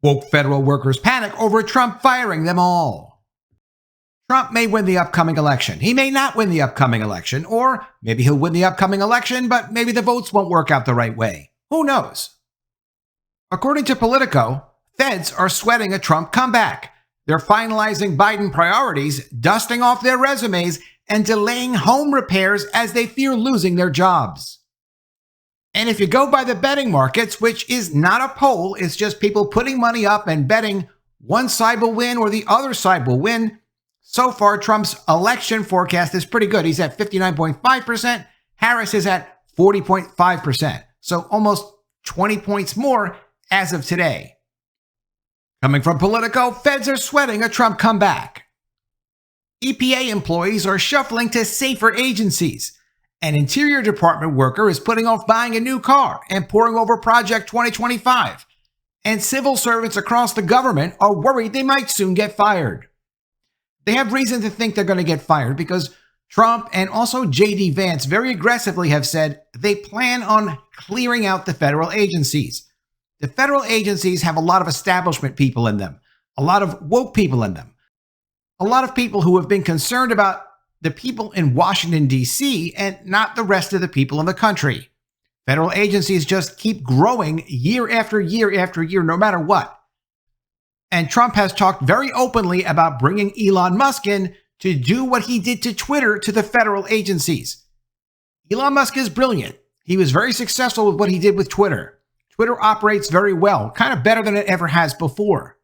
Woke federal workers panic over Trump firing them all. Trump may win the upcoming election. He may not win the upcoming election, or maybe he'll win the upcoming election, but maybe the votes won't work out the right way. Who knows? According to Politico, feds are sweating a Trump comeback. They're finalizing Biden priorities, dusting off their resumes, and delaying home repairs as they fear losing their jobs. And if you go by the betting markets, which is not a poll, it's just people putting money up and betting one side will win or the other side will win, so far Trump's election forecast is pretty good. He's at 59.5%. Harris is at 40.5%. So almost 20 points more as of today. Coming from Politico, feds are sweating a Trump comeback. EPA employees are shuffling to safer agencies. An Interior Department worker is putting off buying a new car and poring over Project 2025. And civil servants across the government are worried they might soon get fired. They have reason to think they're going to get fired because Trump and also J.D. Vance very aggressively have said they plan on clearing out the federal agencies. The federal agencies have a lot of establishment people in them, a lot of woke people in them, a lot of people who have been concerned about the people in Washington, D.C., and not the rest of the people in the country. Federal agencies just keep growing year after year after year, no matter what. And Trump has talked very openly about bringing Elon Musk in to do what he did to Twitter to the federal agencies. Elon Musk is brilliant. He was very successful with what he did with Twitter. Twitter operates very well, kind of better than it ever has before.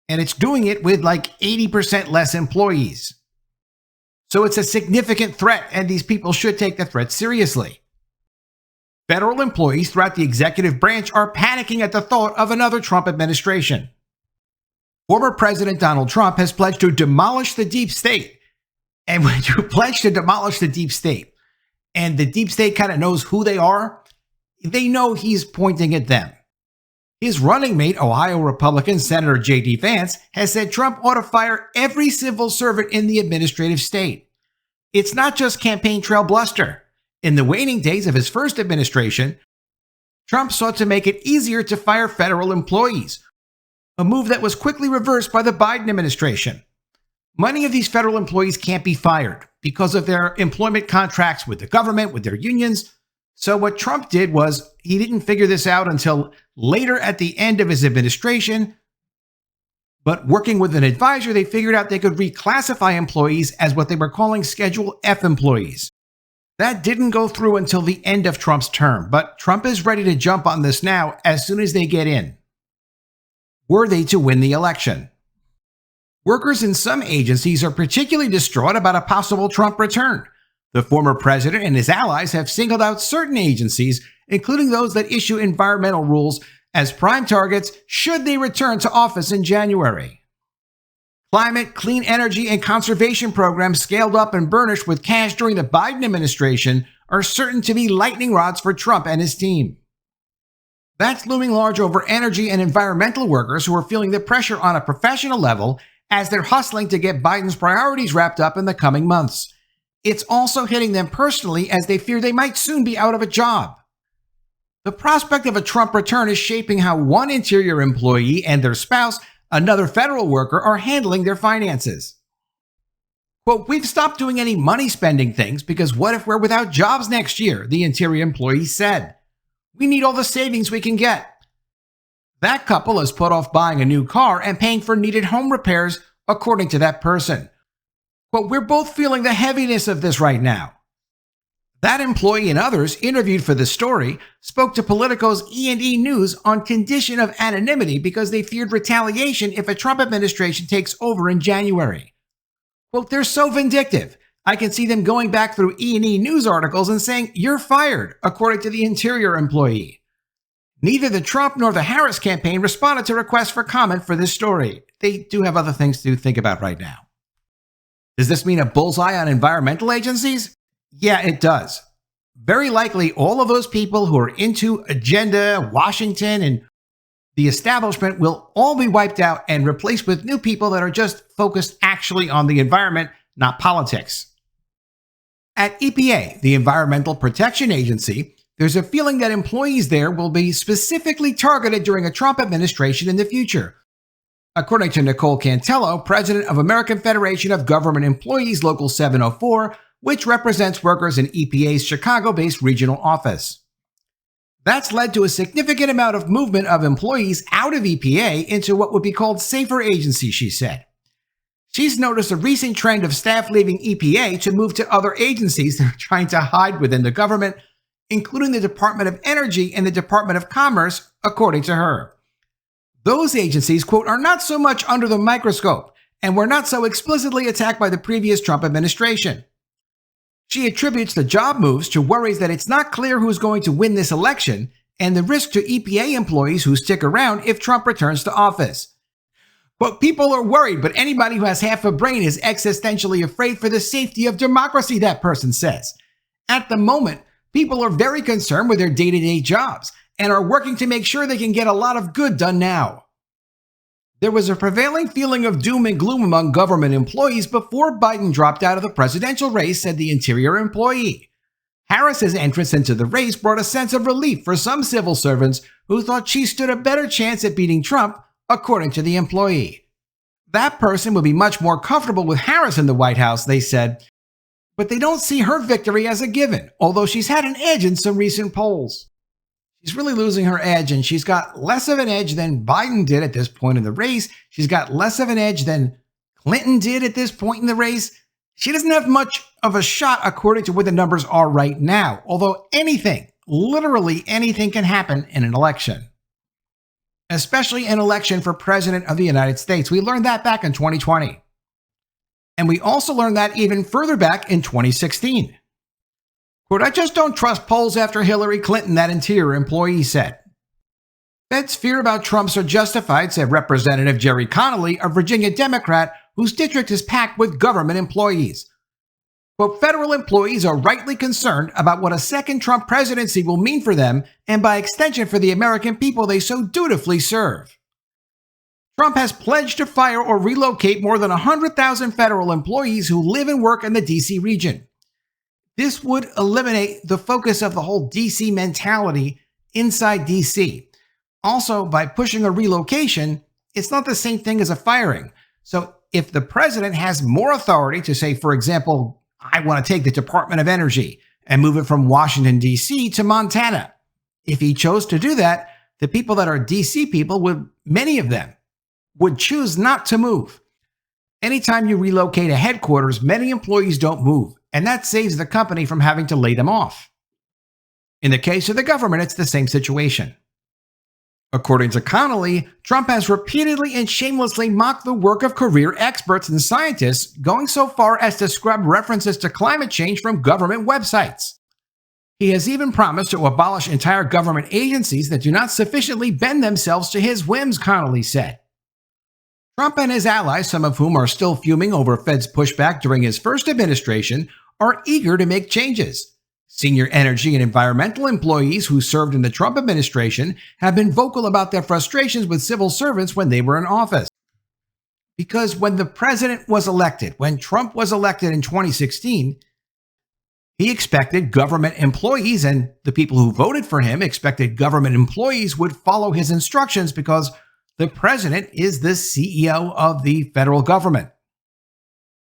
And it's doing it with like 80% less employees. So it's a significant threat, and these people should take the threat seriously. Federal employees throughout the executive branch are panicking at the thought of another Trump administration. Former President Donald Trump has pledged to demolish the deep state. And when you pledge to demolish the deep state, and the deep state kind of knows who they are, they know he's pointing at them. His running mate, Ohio Republican Senator J.D. Vance, has said Trump ought to fire every civil servant in the administrative state. It's not just campaign trail bluster. In the waning days of his first administration, Trump sought to make it easier to fire federal employees, a move that was quickly reversed by the Biden administration. Many of these federal employees can't be fired because of their employment contracts with the government, with their unions. So what Trump did was he didn't figure this out until later at the end of his administration. But working with an advisor, they figured out they could reclassify employees as what they were calling Schedule F employees. That didn't go through until the end of Trump's term, but Trump is ready to jump on this now as soon as they get in, were they to win the election. Workers in some agencies are particularly distraught about a possible Trump return. The former president and his allies have singled out certain agencies, including those that issue environmental rules, as prime targets should they return to office in January. Climate, clean energy, and conservation programs scaled up and burnished with cash during the Biden administration are certain to be lightning rods for Trump and his team. That's looming large over energy and environmental workers who are feeling the pressure on a professional level as they're hustling to get Biden's priorities wrapped up in the coming months. It's also hitting them personally as they fear they might soon be out of a job. The prospect of a Trump return is shaping how one Interior employee and their spouse, another federal worker, are handling their finances. Quote, "We've stopped doing any money spending things because what if we're without jobs next year?" the Interior employee said. "We need all the savings we can get." That couple has put off buying a new car and paying for needed home repairs, according to that person. Quote, "We're both feeling the heaviness of this right now." That employee and others interviewed for the story spoke to Politico's E&E News on condition of anonymity because they feared retaliation if a Trump administration takes over in January. Quote, "They're so vindictive. I can see them going back through E&E News articles and saying, 'You're fired,' according to the Interior employee." Neither the Trump nor the Harris campaign responded to requests for comment for this story. They do have other things to think about right now. Does this mean a bullseye on environmental agencies? Yeah, it does. Very likely all of those people who are into agenda, Washington, and the establishment will all be wiped out and replaced with new people that are just focused actually on the environment, not politics. At EPA, the Environmental Protection Agency, There's a feeling that employees there will be specifically targeted during a Trump administration in the future. According to Nicole Cantello, president of American Federation of Government Employees Local 704, which represents workers in EPA's Chicago-based regional office. That's led to a significant amount of movement of employees out of EPA into what would be called safer agencies, she said. She's noticed a recent trend of staff leaving EPA to move to other agencies that are trying to hide within the government, including the Department of Energy and the Department of Commerce, according to her. Those agencies, quote, are not so much under the microscope and were not so explicitly attacked by the previous Trump administration. She attributes the job moves to worries that it's not clear who's going to win this election and the risk to EPA employees who stick around if Trump returns to office. But people are worried, but anybody who has half a brain is existentially afraid for the safety of democracy, that person says. At the moment, people are very concerned with their day-to-day jobs and are working to make sure they can get a lot of good done now. There was a prevailing feeling of doom and gloom among government employees before Biden dropped out of the presidential race, said the Interior employee. Harris's entrance into the race brought a sense of relief for some civil servants who thought she stood a better chance at beating Trump, according to the employee. That person would be much more comfortable with Harris in the White House, they said, but they don't see her victory as a given, although she's had an edge in some recent polls. She's really losing her edge, and she's got less of an edge than Biden did at this point in the race. She's got less of an edge than Clinton did at this point in the race. She doesn't have much of a shot according to what the numbers are right now, although anything, literally anything can happen in an election. Especially an election for President of the United States. We learned that back in 2020. And we also learned that even further back in 2016. Quote, I just don't trust polls after Hillary Clinton, that Interior employee said. Fed's fear about Trump's are justified, said Representative Jerry Connolly, a Virginia Democrat whose district is packed with government employees. Quote, federal employees are rightly concerned about what a second Trump presidency will mean for them and by extension for the American people they so dutifully serve. Trump has pledged to fire or relocate more than 100,000 federal employees who live and work in the D.C. region. This would eliminate the focus of the whole D.C. mentality inside D.C. Also, by pushing a relocation, it's not the same thing as a firing. So if the president has more authority to say, for example, I want to take the Department of Energy and move it from Washington, D.C. to Montana. If he chose to do that, the people that are D.C. people many of them, would choose not to move. Anytime you relocate a headquarters, many employees don't move, and that saves the company from having to lay them off. In the case of the government, it's the same situation. According to Connolly, Trump has repeatedly and shamelessly mocked the work of career experts and scientists, going so far as to scrub references to climate change from government websites. He has even promised to abolish entire government agencies that do not sufficiently bend themselves to his whims, Connolly said. Trump and his allies, some of whom are still fuming over Fed's pushback during his first administration, are eager to make changes. Senior energy and environmental employees who served in the Trump administration have been vocal about their frustrations with civil servants when they were in office. Because when the president was elected, when Trump was elected in 2016, he expected government employees, and the people who voted for him expected government employees would follow his instructions because the president is the CEO of the federal government.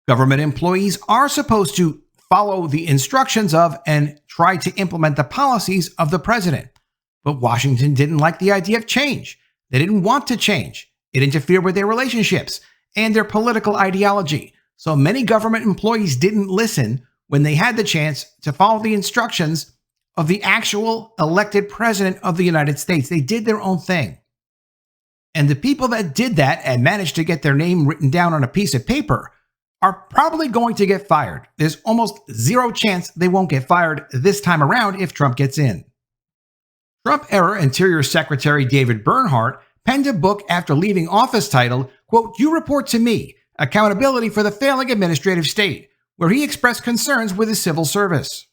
Government employees are supposed to follow the instructions of and try to implement the policies of the president. But Washington didn't like the idea of change. They didn't want to change. It interfered with their relationships and their political ideology. So many government employees didn't listen when they had the chance to follow the instructions of the actual elected president of the United States. They did their own thing. And the people that did that and managed to get their name written down on a piece of paper are probably going to get fired. There's almost zero chance they won't get fired this time around if Trump gets in. Trump-era Interior Secretary David Bernhardt penned a book after leaving office titled, quote, You Report to Me, Accountability for the Failing Administrative State, where he expressed concerns with the civil service.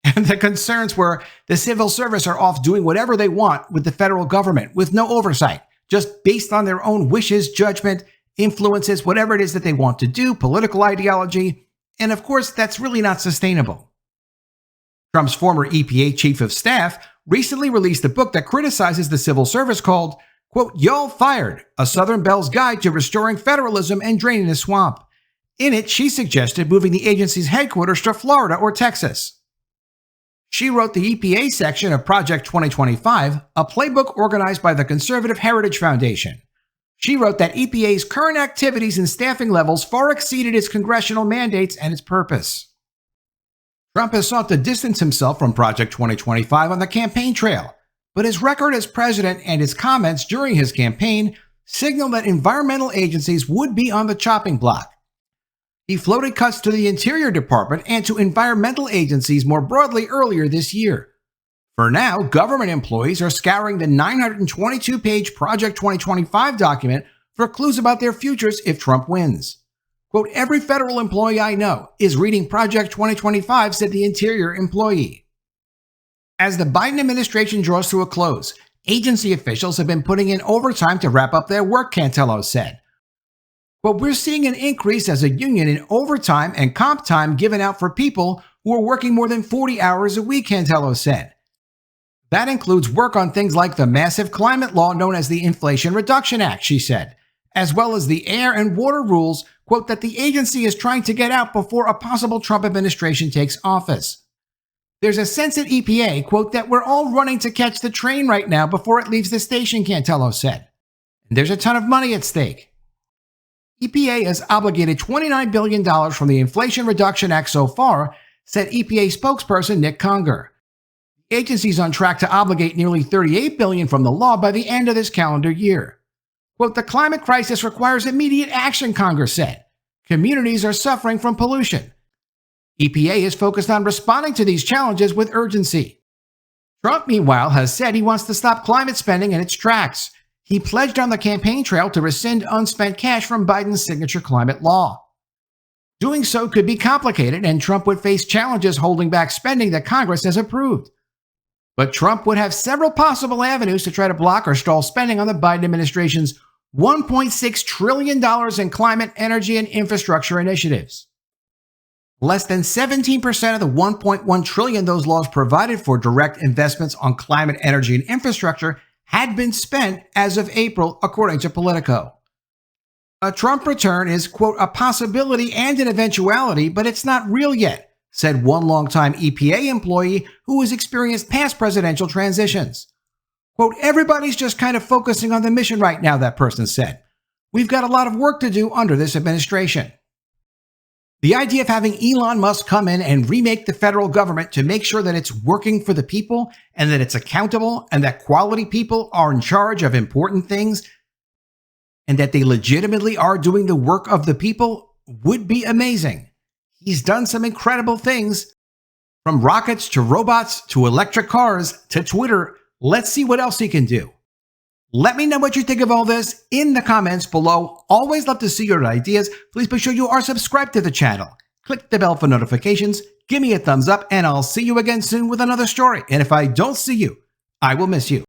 And the concerns were the civil service are off doing whatever they want with the federal government with no oversight, just based on their own wishes, judgment, influences, whatever it is that they want to do, political ideology. And of course, that's really not sustainable. Trump's former EPA chief of staff recently released a book that criticizes the civil service called, quote, "Y'all Fired, A Southern Belle's Guide to Restoring Federalism and Draining the Swamp." In it, she suggested moving the agency's headquarters to Florida or Texas. She wrote the EPA section of Project 2025, a playbook organized by the Conservative Heritage Foundation. She wrote that EPA's current activities and staffing levels far exceeded its congressional mandates and its purpose. Trump has sought to distance himself from Project 2025 on the campaign trail, but his record as president and his comments during his campaign signal that environmental agencies would be on the chopping block. He floated cuts to the Interior Department and to environmental agencies more broadly earlier this year. For now, government employees are scouring the 922-page Project 2025 document for clues about their futures if Trump wins. Quote, "Every federal employee I know is reading Project 2025, said the Interior employee. As the Biden administration draws to a close, agency officials have been putting in overtime to wrap up their work, Cantello said. But we're seeing an increase as a union in overtime and comp time given out for people who are working more than 40 hours a week, Cantello said. That includes work on things like the massive climate law known as the Inflation Reduction Act, she said, as well as the air and water rules, quote, that the agency is trying to get out before a possible Trump administration takes office. There's a sense at EPA, quote, that we're all running to catch the train right now before it leaves the station, Cantello said. And there's a ton of money at stake. EPA has obligated $29 billion from the Inflation Reduction Act so far, said EPA spokesperson Nick Conger. The agency's on track to obligate nearly $38 billion from the law by the end of this calendar year. Quote, "The climate crisis requires immediate action," Conger said. "Communities are suffering from pollution. EPA is focused on responding to these challenges with urgency." Trump, meanwhile, has said he wants to stop climate spending in its tracks. He pledged on the campaign trail to rescind unspent cash from Biden's signature climate law. Doing so could be complicated, and Trump would face challenges holding back spending that Congress has approved. But Trump would have several possible avenues to try to block or stall spending on the Biden administration's $1.6 trillion in climate, energy, and infrastructure initiatives. Less than 17% of the $1.1 trillion those laws provided for direct investments on climate, energy, and infrastructure had been spent as of April, according to Politico. A Trump return is, quote, "a possibility and an eventuality, but it's not real yet," said one longtime EPA employee who has experienced past presidential transitions. Quote, "Everybody's just kind of focusing on the mission right now," that person said. "We've got a lot of work to do under this administration." The idea of having Elon Musk come in and remake the federal government to make sure that it's working for the people and that it's accountable and that quality people are in charge of important things and that they legitimately are doing the work of the people would be amazing. He's done some incredible things, from rockets to robots to electric cars to Twitter. Let's see what else he can do. Let me know what you think of all this in the comments below. Always love to see your ideas. Please be sure you are subscribed to the channel. Click the bell for notifications. Give me a thumbs up, and I'll see you again soon with another story. And if I don't see you, I will miss you.